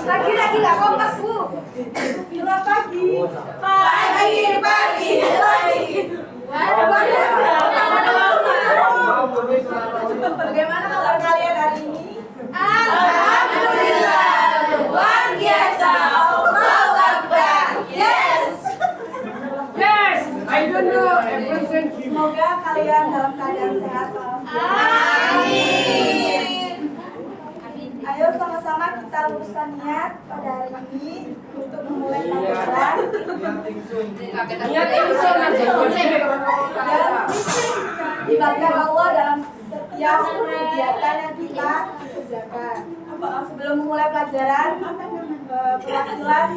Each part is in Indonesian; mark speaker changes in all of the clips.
Speaker 1: Lagi nggak kompak Bu.
Speaker 2: Selamat pagi.
Speaker 1: Pagi.
Speaker 2: Bagaimana kabar kalian hari ini?
Speaker 1: Alhamdulillah, luar biasa. Allahu Akbar. Yes.
Speaker 3: I don't know everything.
Speaker 2: Semoga kalian dalam keadaan sehat.
Speaker 1: Amin.
Speaker 2: Ayo sama-sama kita luruskan niat pada hari ini untuk memulai pelajaran.
Speaker 3: Niat insya
Speaker 2: Libatkan Allah dalam setiap kegiatan yang kita kerjakan. Sebelum memulai pelajaran, perwakilan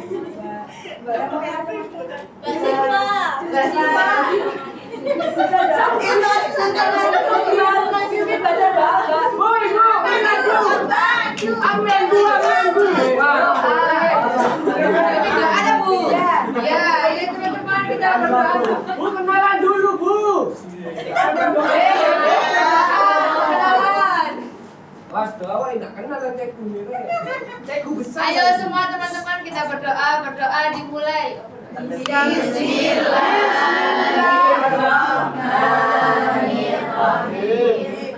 Speaker 1: Ada Bu. Ya, ini teman-teman kita berdoa.
Speaker 3: Bu, kenalan dulu, Bu.
Speaker 1: Kenalan.
Speaker 3: Was doa enak kenalan cekku ini. Cekku besar.
Speaker 1: Ayo semua teman-teman kita berdoa dimulai. Bismillahirrahmanirrahim.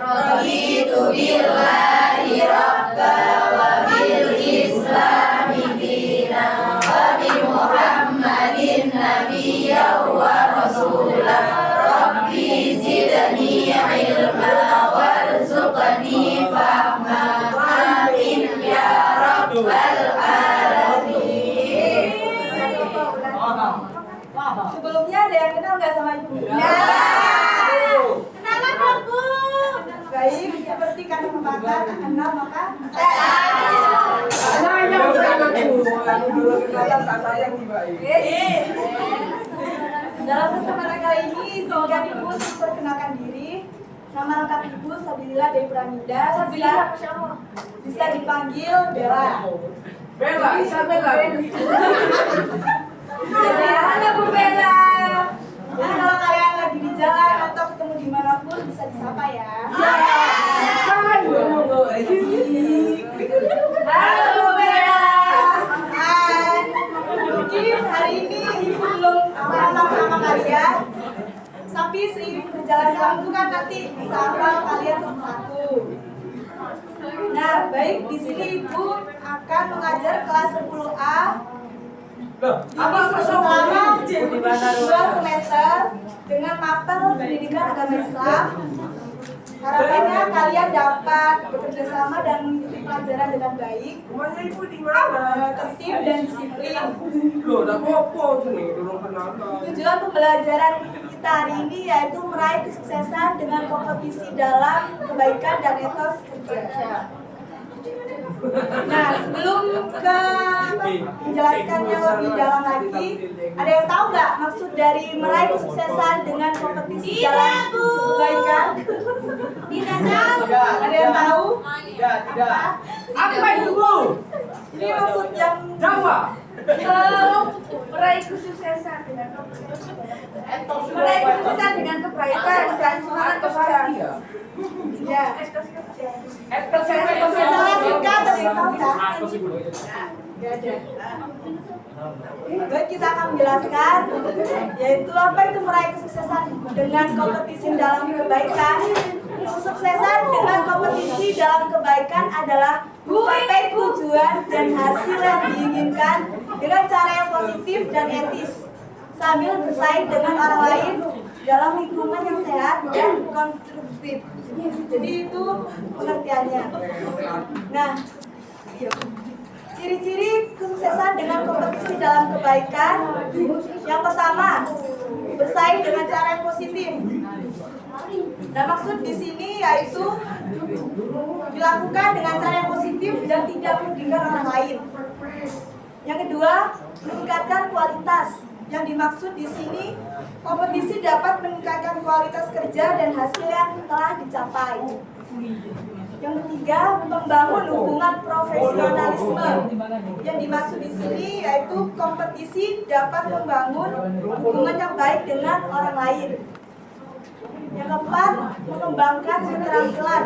Speaker 1: Raditu billahi rabban wa bil islami dinan wa bi Muhammadin nabiyyan wa rasulan. Rabbi zidni ilma warzuqni fahma. Amin ya rabbal alamin.
Speaker 2: Sebelumnya ada yang kenal nggak sama ibu?
Speaker 1: Kenalan dong Bu.
Speaker 2: Baik, seperti kata pepatah, tak kenal maka
Speaker 3: Sayang banget, Bu. Aku dulu kenalan tak sayang nih, Mbak.
Speaker 2: dalam kesempatan kali ini izinkan ibu untuk perkenalkan diri. Nama lengkap ibu Sabilillah Dewi Pramida. Bisa dipanggil Bella.
Speaker 3: Bella, Isabella.
Speaker 2: Jadi ada Bu Bella. Nah, kalau kalian lagi di jalan atau ketemu dimanapun bisa disapa ya. Halo Bu Bella. Hai. Mungkin hari ini ibu belum kenal sama kalian, tapi seiring berjalannya waktu kan nanti bisa hafal kalian satu-satu. Nah, baik, di sini ibu akan mengajar kelas 10A. Ini selama 2 semester dengan mapel pendidikan agama Islam. Harapannya kalian dapat bekerja sama dan mengikuti pelajaran dengan baik,
Speaker 3: Rumahnya Ibu di mana?
Speaker 2: tertib dan disiplin.
Speaker 3: Loh, udah popo sini, belum kenalan.
Speaker 2: Tujuan pembelajaran kita hari ini yaitu meraih kesuksesan dengan kompetisi dalam kebaikan dan etos kerja. Nah, sebelum ke menjelaskannya lebih dalam lagi, ada yang tahu nggak maksud dari meraih kesuksesan dengan kompetisi dalam kebaikan?
Speaker 1: Tidak tahu.
Speaker 2: Ada yang tahu?
Speaker 3: Tidak. Apa itu, Bu?
Speaker 2: Ini maksud yang
Speaker 3: Jawa.
Speaker 1: Meraih kesuksesan dengan kebaikan dan semangat kerja.
Speaker 2: ya. Secara singkat ada yang tahu nggak? Nggak ada. Baik, kita akan menjelaskan yaitu apa itu meraih kesuksesan dengan kompetisi dalam kebaikan. Kesuksesan dengan kompetisi dalam kebaikan adalah mencapai tujuan dan hasil yang diinginkan dengan cara yang positif dan etis sambil bersaing dengan orang lain dalam lingkungan yang sehat dan konstruktif. Jadi itu pengertiannya. Nah, ciri-ciri kesuksesan dengan kompetisi dalam kebaikan. Yang pertama, bersaing dengan cara yang positif. Nah, maksud di sini yaitu dilakukan dengan cara yang positif dan tidak merugikan orang lain. Yang kedua, meningkatkan kualitas. Yang dimaksud di sini kompetisi dapat meningkatkan kualitas kerja dan hasil yang telah dicapai. Yang ketiga, membangun hubungan profesionalisme. Yang dimaksud di sini yaitu kompetisi dapat membangun hubungan yang baik dengan orang lain. Yang keempat, mengembangkan keterampilan.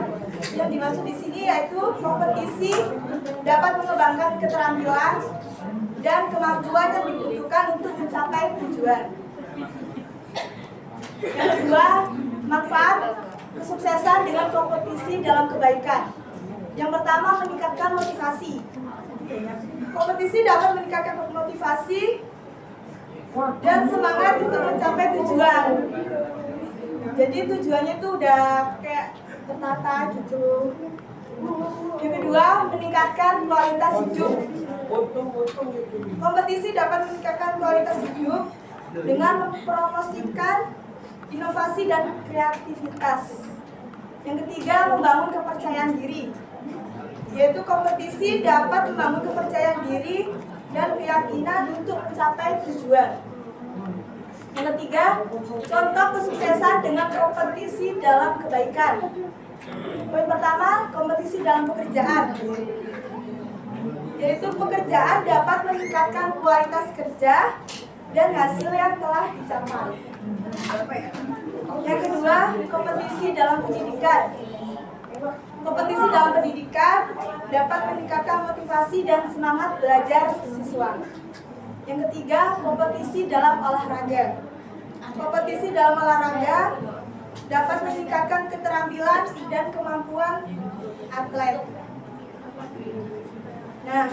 Speaker 2: Yang dimaksud di sini yaitu kompetisi dapat mengembangkan keterampilan dan kemampuan yang dibutuhkan untuk mencapai tujuan. Yang kedua, manfaat kesuksesan dengan kompetisi dalam kebaikan. Yang pertama, meningkatkan motivasi. Kompetisi dapat meningkatkan motivasi dan semangat untuk mencapai tujuan. Jadi tujuannya itu udah kayak tertata gitu. Yang kedua, meningkatkan kualitas hidup. Kompetisi dapat meningkatkan kualitas hidup dengan mempromosikan inovasi dan kreativitas. Yang ketiga, membangun kepercayaan diri. Yaitu kompetisi dapat membangun kepercayaan diri dan keyakinan untuk mencapai tujuan. Yang ketiga, contoh kesuksesan dengan kompetisi dalam kebaikan. Poin pertama, kompetisi dalam pekerjaan. Yaitu pekerjaan dapat meningkatkan kualitas kerja dan hasil yang telah dicapai. Yang kedua, kompetisi dalam pendidikan. Kompetisi dalam pendidikan dapat meningkatkan motivasi dan semangat belajar siswa. Yang ketiga, kompetisi dalam olahraga. Kompetisi dalam olahraga dapat meningkatkan keterampilan dan kemampuan atlet. Nah,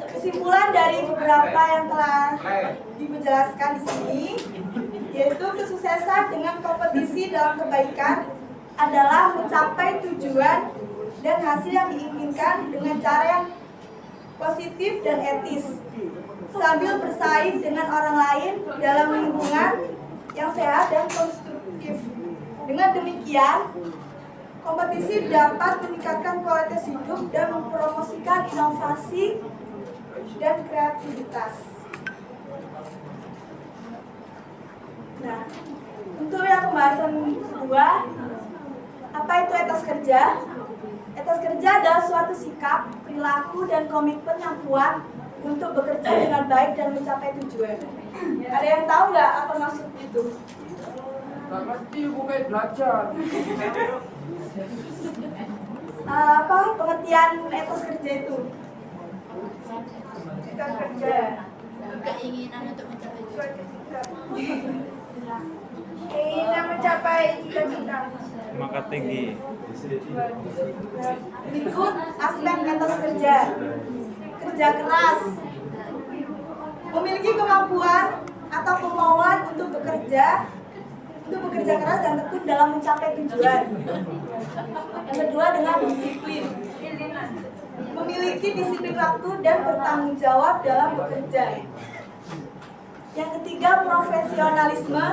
Speaker 2: kesimpulan dari beberapa yang telah dijelaskan di sini, yaitu kesuksesan dengan kompetisi dalam kebaikan adalah mencapai tujuan dan hasil yang diinginkan dengan cara yang positif dan etis, sambil bersaing dengan orang lain dalam lingkungan yang sehat dan konstruktif. Dengan demikian, kompetisi dapat meningkatkan kualitas hidup dan mempromosikan inovasi dan kreativitas. Nah, untuk yang pembahasan kedua, apa itu etos kerja? Etos kerja adalah suatu sikap, perilaku, dan komitmen yang kuat untuk bekerja dengan baik dan mencapai tujuan. Ada yang tahu nggak apa maksud itu?
Speaker 3: Nggak ngerti, bukan belajar.
Speaker 2: Apa pengertian etos kerja itu? Etos kerja.
Speaker 1: Keinginan untuk mencapai
Speaker 2: Keinginan mencapai cita-cita.
Speaker 4: Maka tinggi.
Speaker 2: Berikut aspek etos kerja. Kerja keras. Memiliki kemampuan atau kemauan untuk bekerja keras dan tekun dalam mencapai tujuan. Yang kedua, dengan disiplin. Memiliki disiplin waktu dan bertanggung jawab dalam bekerja. Yang ketiga, profesionalisme.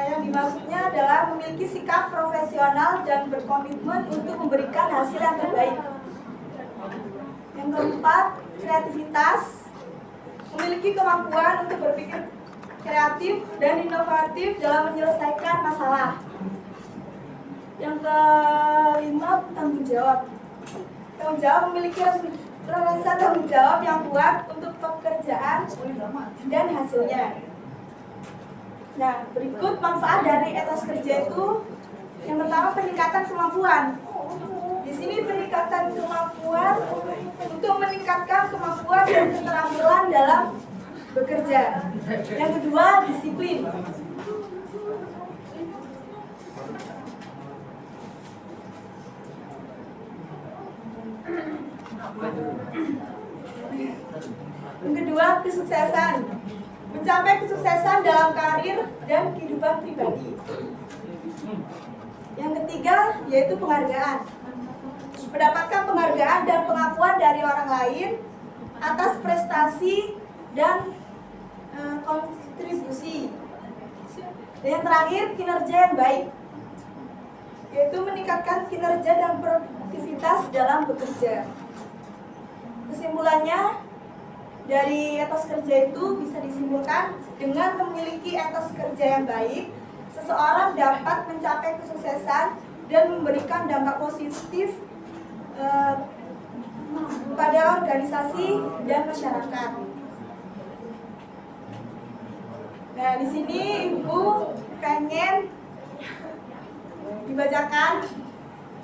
Speaker 2: Yang dimaksudnya adalah memiliki sikap profesional dan berkomitmen untuk memberikan hasil yang terbaik. Yang keempat, kreativitas. Memiliki kemampuan untuk berpikir kreatif dan inovatif dalam menyelesaikan masalah. Yang kelima, tanggung jawab. Tanggung jawab memiliki rasa tanggung jawab yang kuat untuk pekerjaan dan hasilnya. Nah, berikut manfaat dari etos kerja itu. Yang pertama, peningkatan kemampuan. Di sini peningkatan kemampuan untuk meningkatkan kemampuan dan keterampilan dalam bekerja. Yang kedua, disiplin. Yang kedua, kesuksesan. Mencapai kesuksesan dalam karir dan kehidupan pribadi. Yang ketiga, yaitu penghargaan. Mendapatkan penghargaan dan pengakuan dari orang lain atas prestasi dan kontribusi. Dan yang terakhir, kinerja yang baik, yaitu meningkatkan kinerja dan produktivitas dalam bekerja. Kesimpulannya, dari etos kerja itu bisa disimpulkan dengan memiliki etos kerja yang baik, seseorang dapat mencapai kesuksesan dan memberikan dampak positif pada organisasi dan masyarakat. Nah, Nah, di sini Ibu pengen dibacakan.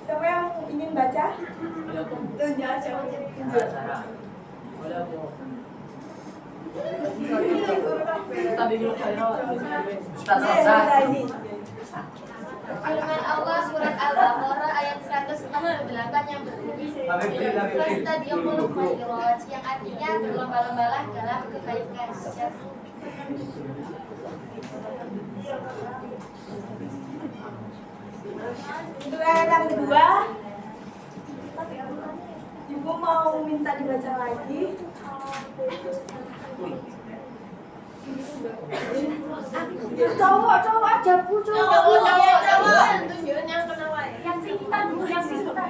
Speaker 2: Siapa yang ingin baca? Tunjuk aja. Ini.
Speaker 1: Firman Allah surat Al-Baqarah ayat 148 yang berbunyi Fastadiqul khairat, yang artinya berlomba-lombalah dalam kebaikan.
Speaker 2: Untuk ayat yang kedua, Ibu mau minta dibaca lagi. Cowok aja Bu,
Speaker 1: Cowok. Tunjukin yang kenapa? Yang singkat, Bu, yang singkat.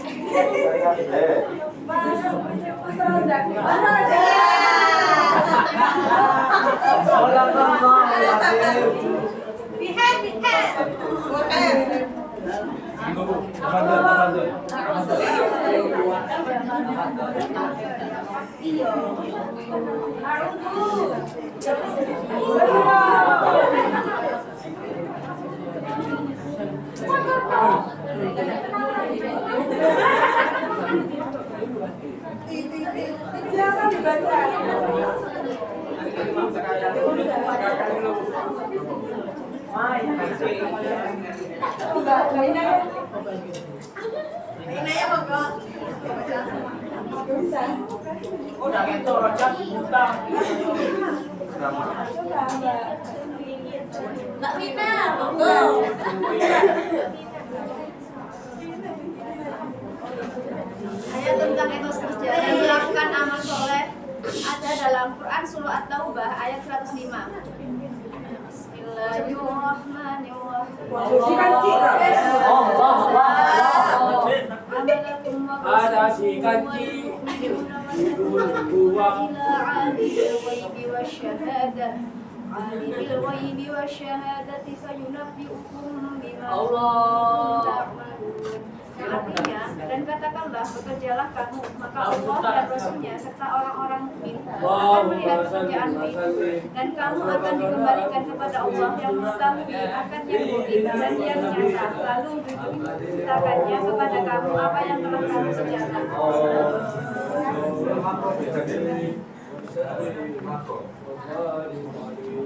Speaker 2: Silakan dibaca.
Speaker 3: Udah gitu rojak buta.
Speaker 1: Mbak Vina, monggo. Ayat tentang etos kerja dan melakukan amal soleh ada dalam Quran Surah At-Taubah ayat 105.
Speaker 3: Ada si kanji.
Speaker 1: عالم الغيب والشهادة فينبئكم بما تعملون. Artinya, dan katakanlah bekerjalah kamu, maka Allah dan Rasulnya serta orang-orang mukmin akan melihat pekerjaanmu itu, dan kamu akan dikembalikan kepada Allah yang mengetahui akan yang gaib dan yang nyata, lalu diberitakannya kepada kamu apa yang telah kamu kerjakan.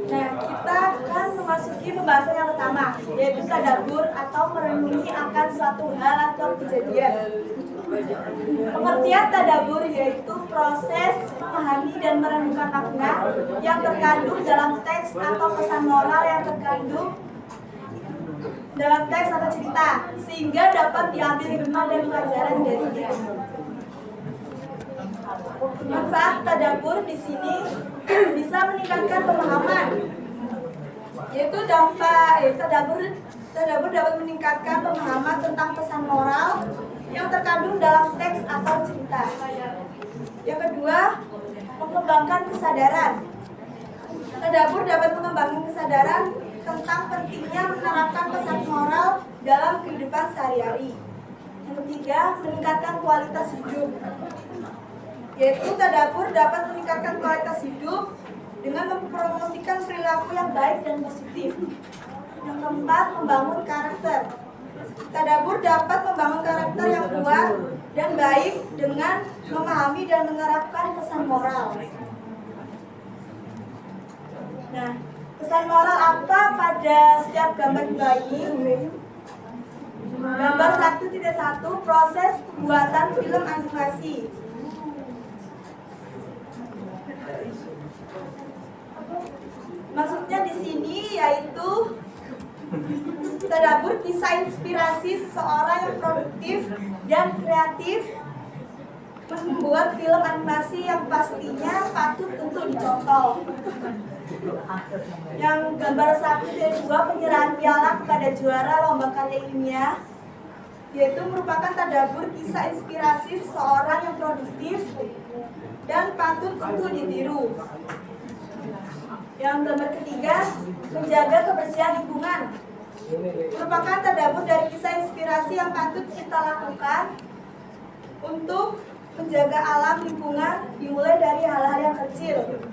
Speaker 2: Nah, kita akan memasuki pembahasan yang pertama, yaitu tadabbur atau merenungi akan suatu hal atau kejadian. Pengertian tadabbur yaitu proses memahami dan merenungkan makna yang terkandung dalam teks atau pesan moral yang terkandung dalam teks atau cerita, sehingga dapat diambil hikmah dan pelajaran darinya. Manfaat tadabbur di sini bisa meningkatkan pemahaman, yaitu tadabbur dapat meningkatkan pemahaman tentang pesan moral yang terkandung dalam teks atau cerita. Yang kedua, mengembangkan kesadaran. Tadabbur dapat mengembangkan kesadaran tentang pentingnya menerapkan pesan moral dalam kehidupan sehari-hari. Yang ketiga, meningkatkan kualitas hidup. Yaitu tadabbur dapat meningkatkan kualitas hidup dengan mempromosikan perilaku yang baik dan positif. Yang keempat, membangun karakter. Tadabbur dapat membangun karakter yang kuat dan baik dengan memahami dan menerapkan pesan moral. Nah, pesan moral apa pada setiap gambar di bawah ini? Gambar 1.1, proses pembuatan film animasi. Maksudnya di sini yaitu tadabbur bisa inspirasi seseorang yang produktif dan kreatif membuat film animasi yang pastinya patut untuk dicontoh. Yang gambar 1.2, penyerahan piala kepada juara lomba karya ilmiah, yaitu merupakan tadabbur kisah inspirasi seseorang yang produktif dan patut untuk ditiru. Yang gambar ketiga, menjaga kebersihan lingkungan, merupakan tadabbur dari kisah inspirasi yang patut kita lakukan untuk menjaga alam lingkungan, dimulai dari hal-hal yang kecil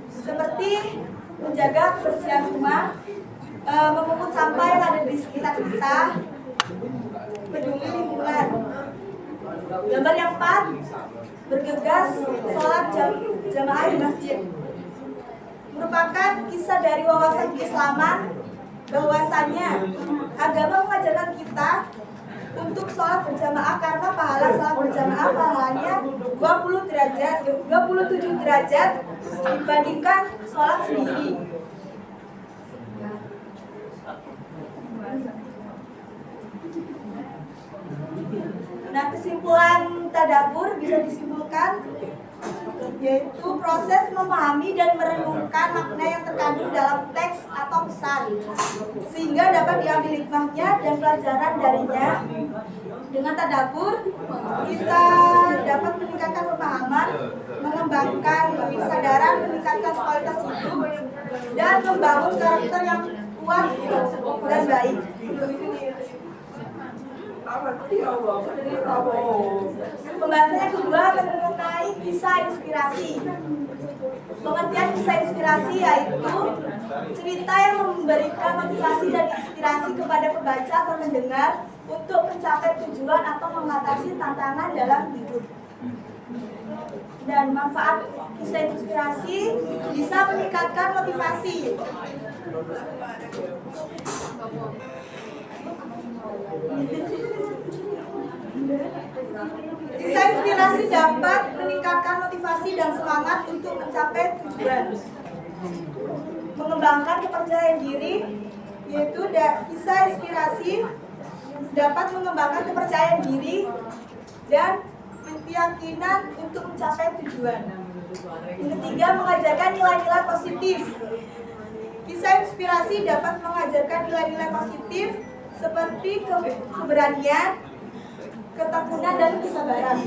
Speaker 2: seperti menjaga kebersihan rumah, memungut sampah yang ada di sekitar kita, peduli lingkungan. Gambar yang 4, bergegas sholat jamaah di masjid. Merupakan kisah dari wawasan keislaman bahwasannya agama mengajarkan kita untuk sholat berjamaah karena pahala sholat berjamaah pahalanya 27 derajat dibandingkan sholat sendiri. Nah, kesimpulan tadabbur bisa disimpulkan yaitu proses memahami dan merenungkan makna yang terkandung dalam teks atau pesan sehingga dapat diambil hikmahnya dan pelajaran darinya. Dengan tadabbur kita dapat meningkatkan pemahaman, mengembangkan kesadaran, meningkatkan kualitas hidup dan membangun karakter yang kuat dan baik. Pembahasan yang kedua mengenai kisah inspirasi. Pengertian kisah inspirasi yaitu cerita yang memberikan motivasi dan inspirasi kepada pembaca atau mendengar untuk mencapai tujuan atau mengatasi tantangan dalam hidup. Dan manfaat kisah inspirasi bisa meningkatkan motivasi. Kisah inspirasi dapat meningkatkan motivasi dan semangat untuk mencapai tujuan. Mengembangkan kepercayaan diri, yaitu kisah inspirasi dapat mengembangkan kepercayaan diri dan keyakinan untuk mencapai tujuan. Yang ketiga, mengajarkan nilai-nilai positif. Kisah inspirasi dapat mengajarkan nilai-nilai positif seperti keberanian, ketekunan, dan kesabaran.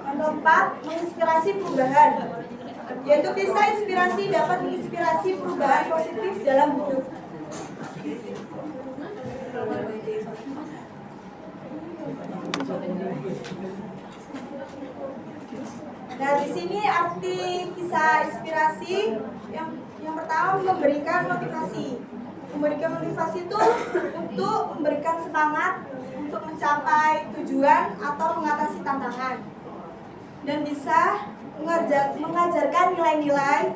Speaker 2: Yang keempat, menginspirasi perubahan, yaitu kisah inspirasi dapat menginspirasi perubahan positif dalam hidup. Nah, di sini arti kisah inspirasi yang pertama memberikan motivasi. Memberikan motivasi itu untuk memberikan semangat untuk mencapai tujuan atau mengatasi tantangan, dan bisa mengajarkan nilai-nilai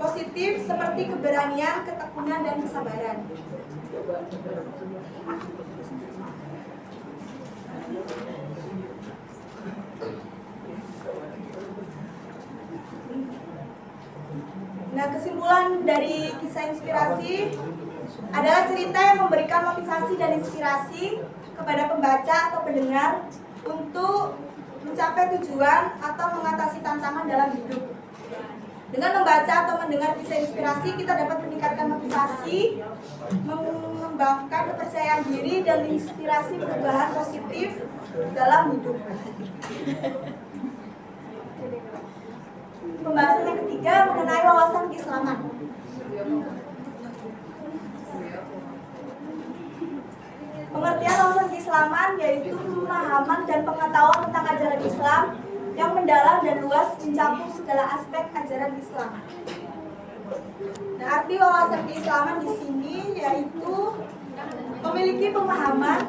Speaker 2: positif seperti keberanian, ketekunan, dan kesabaran. Nah, kesimpulan dari kisah inspirasi adalah cerita yang memberikan motivasi dan inspirasi kepada pembaca atau pendengar untuk mencapai tujuan atau mengatasi tantangan dalam hidup. Dengan membaca atau mendengar kisah inspirasi, kita dapat meningkatkan motivasi, mengembangkan kepercayaan diri, dan inspirasi perubahan positif dalam hidup. Pembahasan yang ketiga mengenai wawasan keislaman. Pengertian wawasan keislaman yaitu pemahaman dan pengetahuan tentang ajaran Islam yang mendalam dan luas mencakup segala aspek ajaran Islam. Nah, arti wawasan keislaman di sini yaitu memiliki pemahaman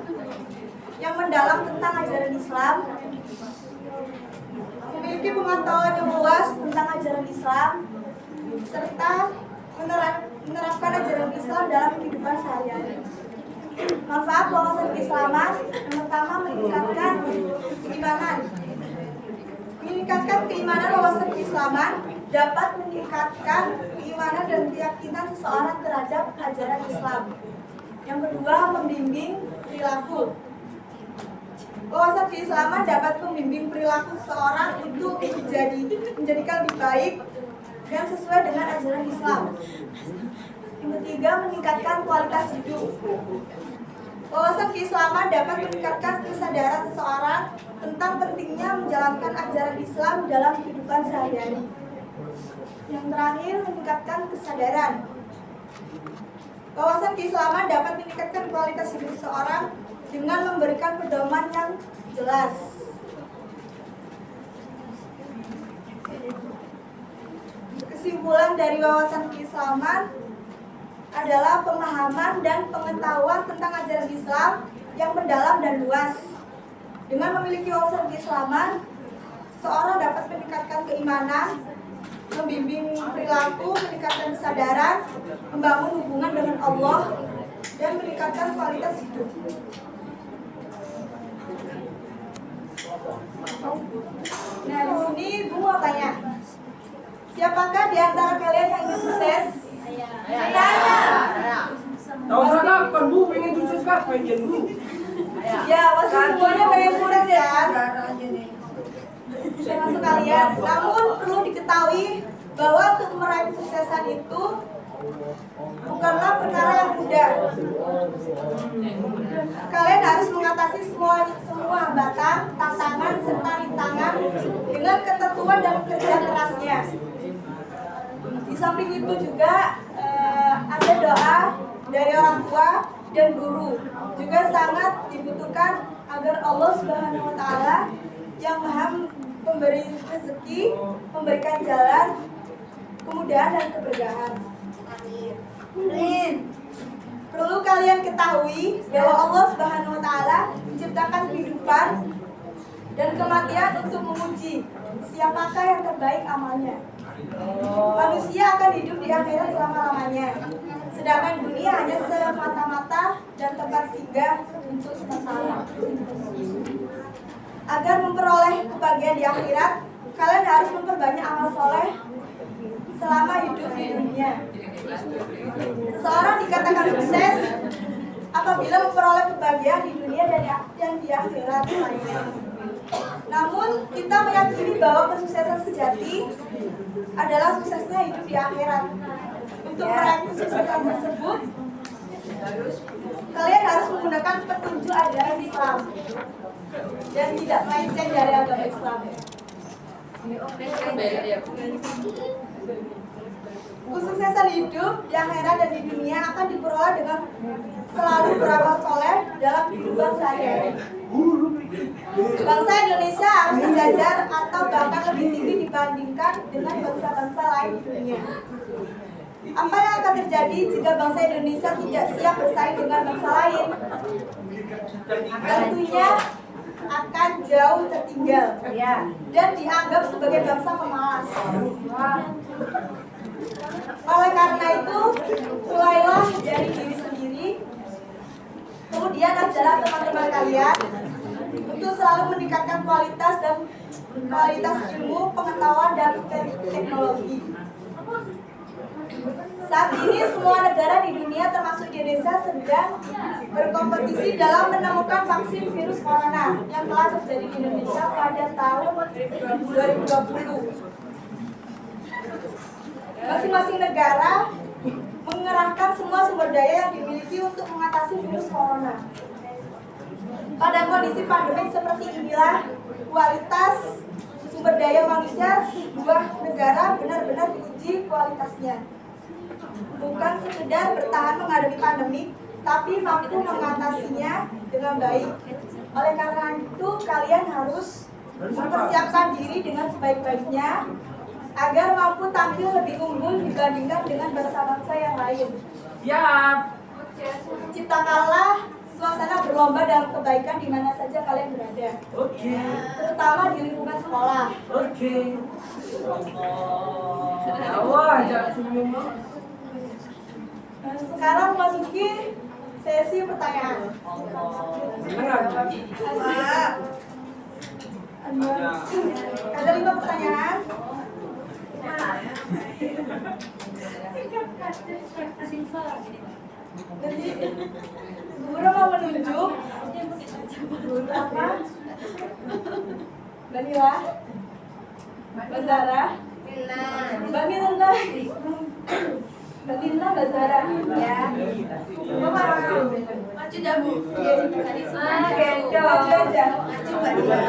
Speaker 2: yang mendalam tentang ajaran Islam, memiliki pengetahuan yang luas tentang ajaran Islam, serta menerapkan ajaran Islam dalam kehidupan sehari-hari. Manfaat wawasan keislaman yang pertama meningkatkan keimanan. Meningkatkan keimanan wawasan keislaman dapat meningkatkan keimanan dan keyakinan seseorang terhadap ajaran Islam. Yang kedua, membimbing perilaku. Wawasan keislaman dapat membimbing perilaku seseorang untuk menjadikan lebih baik dan sesuai dengan ajaran Islam. Yang ketiga, meningkatkan kualitas hidup. Wawasan keislaman dapat meningkatkan kesadaran seseorang tentang pentingnya menjalankan ajaran Islam dalam kehidupan sehari-hari. Yang terakhir, meningkatkan kesadaran. Wawasan keislaman dapat meningkatkan kualitas hidup seseorang dengan memberikan pedoman yang jelas. Kesimpulan kesimpulan dari wawasan keislaman adalah pemahaman dan pengetahuan tentang ajaran Islam yang mendalam dan luas. Dengan memiliki wawasan keislaman, seseorang dapat meningkatkan keimanan, membimbing perilaku, meningkatkan kesadaran, membangun hubungan dengan Allah, dan meningkatkan kualitas hidup. Nah, di sini Bu mau tanya, siapakah di antara kalian yang ingin sukses?
Speaker 3: Tahu sana kan Bu pengen sukses kan pengen dulu.
Speaker 2: Ya, pasti semuanya pengen sukses kan? Termasuk kalian. Namun perlu diketahui bahwa untuk meraih kesuksesan itu bukanlah perkara yang mudah. Kalian harus mengatasi semua hambatan, tantangan, serta rintangan dengan ketentuan dan kerja kerasnya. Di samping itu juga ada doa dari orang tua dan guru juga sangat dibutuhkan agar Allah Subhanahu wa Ta'ala yang Maha Pemberi rezeki memberikan jalan kemudahan dan keberkahan. Amin. Perlu kalian ketahui bahwa Allah Subhanahu wa Ta'ala menciptakan kehidupan dan kematian untuk menguji siapakah yang terbaik amalnya. Manusia akan hidup di akhirat selama-lamanya, sedangkan dunia hanya semata-mata dan tempat singgah untuk sementara. Agar memperoleh kebahagiaan di akhirat, kalian harus memperbanyak amal soleh selama hidup di dunia. Seseorang dikatakan sukses apabila memperoleh kebahagiaan di dunia dan di akhirat lainnya. Namun kita meyakini bahwa kesuksesan sejati adalah suksesnya hidup di akhirat. Untuk meraih kesuksesan tersebut, kalian harus menggunakan petunjuk ajaran Islam dan tidak melenceng dari agama Islam. Kesuksesan hidup di akhirat dan di dunia akan diperoleh dengan selalu beramal soleh dalam kehidupan sehari-hari. Bangsa Indonesia harus sejajar atau bahkan lebih tinggi dibandingkan dengan bangsa-bangsa lain di dunia. Apa yang akan terjadi jika bangsa Indonesia tidak siap bersaing dengan bangsa lain? Tentunya akan jauh tertinggal dan dianggap sebagai bangsa pemalas. Oleh karena itu, mulailah dari diri sendiri, kemudian ajarlah teman-teman kalian untuk selalu meningkatkan kualitas ilmu, pengetahuan, dan teknologi. Saat ini semua negara di dunia termasuk Indonesia sedang berkompetisi dalam menemukan vaksin virus corona yang telah terjadi di Indonesia pada tahun 2020. Masing-masing negara mengerahkan semua sumber daya yang dimiliki untuk mengatasi virus corona. Pada kondisi pandemik seperti inilah, kualitas sumber daya manusia sebuah negara benar-benar diuji kualitasnya. Bukan sekedar bertahan menghadapi pandemik, tapi mampu mengatasinya dengan baik. Oleh karena itu, kalian harus mempersiapkan diri dengan sebaik-baiknya agar mampu tampil lebih unggul dibandingkan dengan bangsa-bangsa yang lain.
Speaker 3: Siap.
Speaker 2: Ciptakanlah suasana berlomba dalam kebaikan di mana saja kalian berada.
Speaker 3: Oke.
Speaker 2: Terutama di lingkungan sekolah.
Speaker 3: Oke. Awah, jangan senyum.
Speaker 2: Sekarang masuki sesi pertanyaan. Ada 5 pertanyaan. Jadi guru mau menunjuk apa? Danila, Mbak Zara, Mbak Mirna, Mbak Mirna, Mbak Zara, ya. Maju dah Bu. Oke, maju aja. Maju Mbak Dila.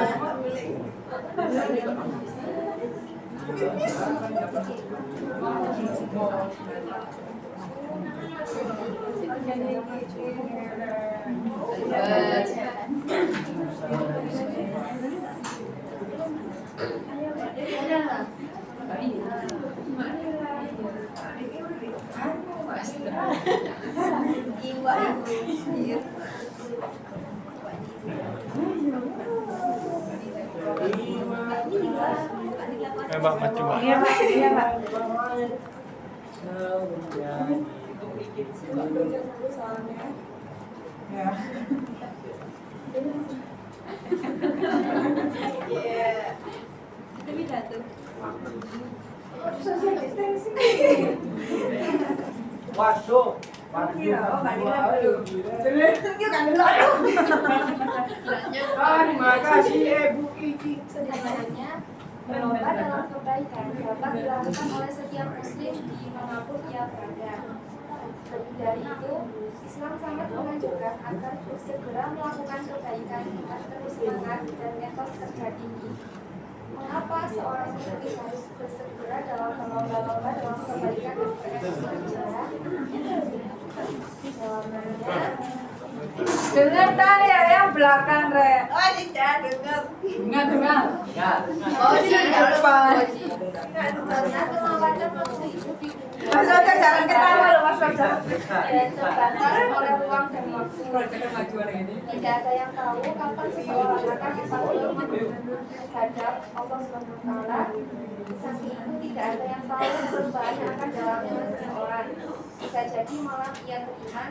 Speaker 4: Mbak maju Mbak.
Speaker 2: Iya Pak, iya Pak. Ya.
Speaker 3: Waduh. Terima kasih Ibu Iki.
Speaker 1: Sederhananya, berlomba dalam kebaikan dapat dilakukan oleh setiap muslim dimanapun ia berada. Lebih dari itu, Islam sangat menganjurkan agar segera melakukan kebaikan dengan terus semangat dan etos kerja tinggi. Mengapa seorang muslim harus bersegera dalam berlomba-lomba dalam kebaikan dan etos kerja? Jawabannya,
Speaker 2: Dengar tak ya yang belakang Re? Oh tidak dengar. Dengar. Oh tidak depan.
Speaker 1: karena kesempatan waktu itu
Speaker 2: Mas Roger jangan ketawa loh Mas Roger.
Speaker 1: dan terbatas oleh ruang dan waktu. Tidak ada yang tahu kapan seseorang akan dipanggil menghadap Allah SWT. Saking itu tidak ada yang tahu perubahan yang akan dialami oleh seseorang. Bisa jadi malah ia beriman,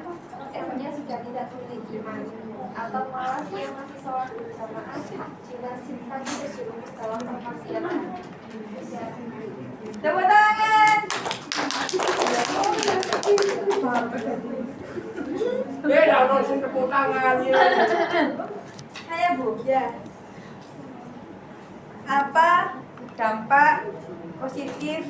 Speaker 1: esoknya sudah tidak memiliki iman, atau malah ia masih sholat berjamaah jika simpan terjerumus dalam kemaksiatan.
Speaker 2: Tepuk tangan.
Speaker 3: Dah sing tepuk tangan ya.
Speaker 2: Saya Bu. Ya. Apa dampak positif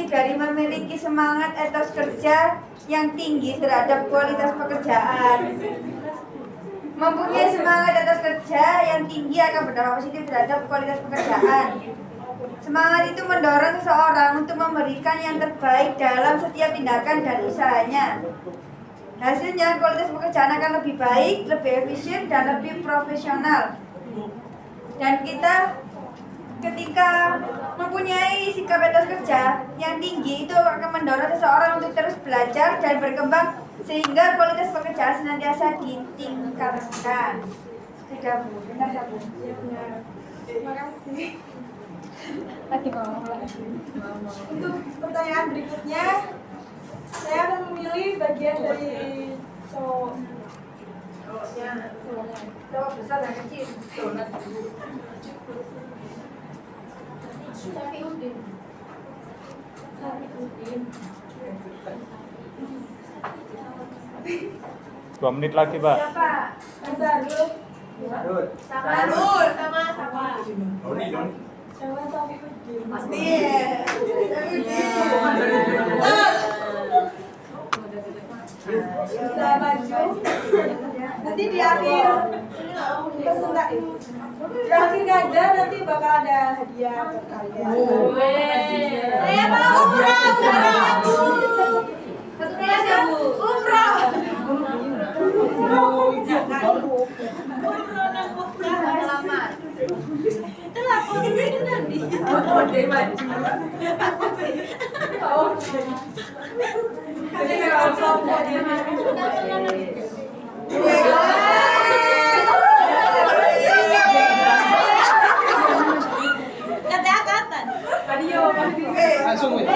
Speaker 2: dari memiliki semangat etos kerja yang tinggi terhadap kualitas pekerjaan? Mempunyai semangat etos kerja yang tinggi akan berdampak positif terhadap kualitas pekerjaan. Semangat itu mendorong seseorang untuk memberikan yang terbaik dalam setiap tindakan dan usahanya. Hasilnya, kualitas pekerjaan akan lebih baik, lebih efisien, dan lebih profesional. Dan kita ketika mempunyai sikap etos kerja yang tinggi itu akan mendorong seseorang untuk terus belajar dan berkembang sehingga kualitas pekerjaan senantiasa ditingkatkan. Sudah Bu, benar ya Bu? Terima kasih. Untuk pertanyaan berikutnya, saya akan memilih bagian dari cowok. Cowok besar dan kecil.
Speaker 1: Syafiuddin.
Speaker 4: 2 menit lagi Pak.
Speaker 2: Siapa? Mas Darul. Sama. Sama Syafiuddin. Iya. Bisa maju. Nanti di akhir presentasi, di akhir ngajar nanti bakal ada hadiah buat kalian. Saya mau umrah. Betul ya Bu? Umrah.
Speaker 1: Selamat.
Speaker 2: Itu laporannya itu nanti. Kata-kata.
Speaker 3: Langsung ya.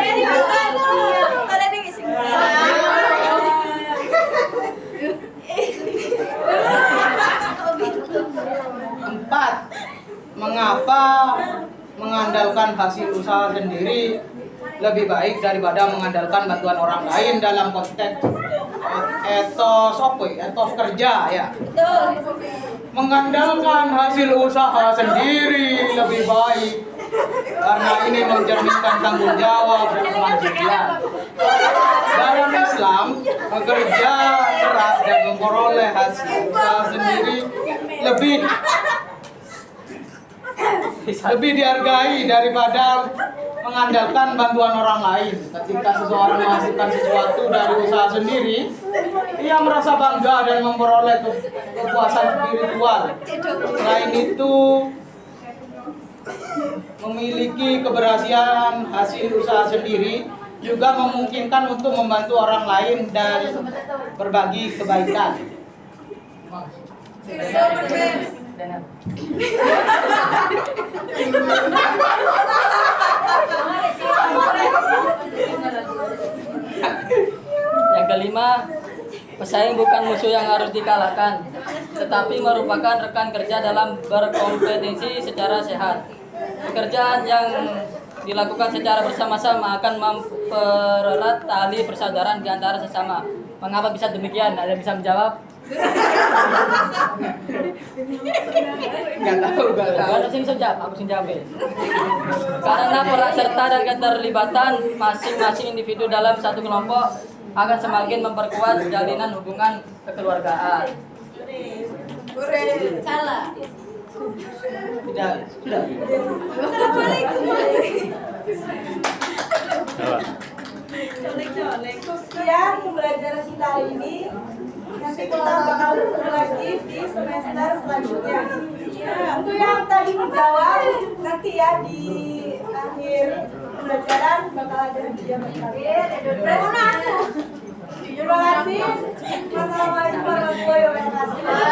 Speaker 3: Empat, mengapa mengandalkan hasil usaha sendiri lebih baik daripada mengandalkan bantuan orang lain dalam konteks etos kerja ya. Mengandalkan hasil usaha sendiri lebih baik karena ini mencerminkan tanggung jawab dan kewajiban. Dalam Islam, bekerja keras dan memperoleh hasil usaha sendiri lebih dihargai daripada mengandalkan bantuan orang lain. Ketika seseorang menghasilkan sesuatu dari usaha sendiri, ia merasa bangga dan memperoleh kepuasan spiritual. Selain itu, memiliki keberhasilan hasil usaha sendiri, juga memungkinkan untuk membantu orang lain dan berbagi kebaikan.
Speaker 5: Yang kelima, pesaing bukan musuh yang harus dikalahkan, tetapi merupakan rekan kerja dalam berkompetisi secara sehat. Pekerjaan yang dilakukan secara bersama-sama akan mempererat tali persaudaraan di antara sesama. Mengapa bisa demikian? Ada yang bisa menjawab?
Speaker 3: Nggak tahu.
Speaker 5: Karena sing sejak, aku sing jawab. Karena peran serta dan keterlibatan masing-masing individu dalam satu kelompok akan semakin memperkuat jalinan hubungan kekeluargaan.
Speaker 2: Salah.
Speaker 3: Tidak.
Speaker 4: Coba.
Speaker 2: Sekian pembelajaran kita hari ini. Nanti kita bakal ketemu lagi di semester selanjutnya. Untuk yang tadi menjawab, nanti ya di akhir pembelajaran bakal ada hadiah berkali. Terima kasih. Wassalamualaikum warahmatullahi wabarakatuh.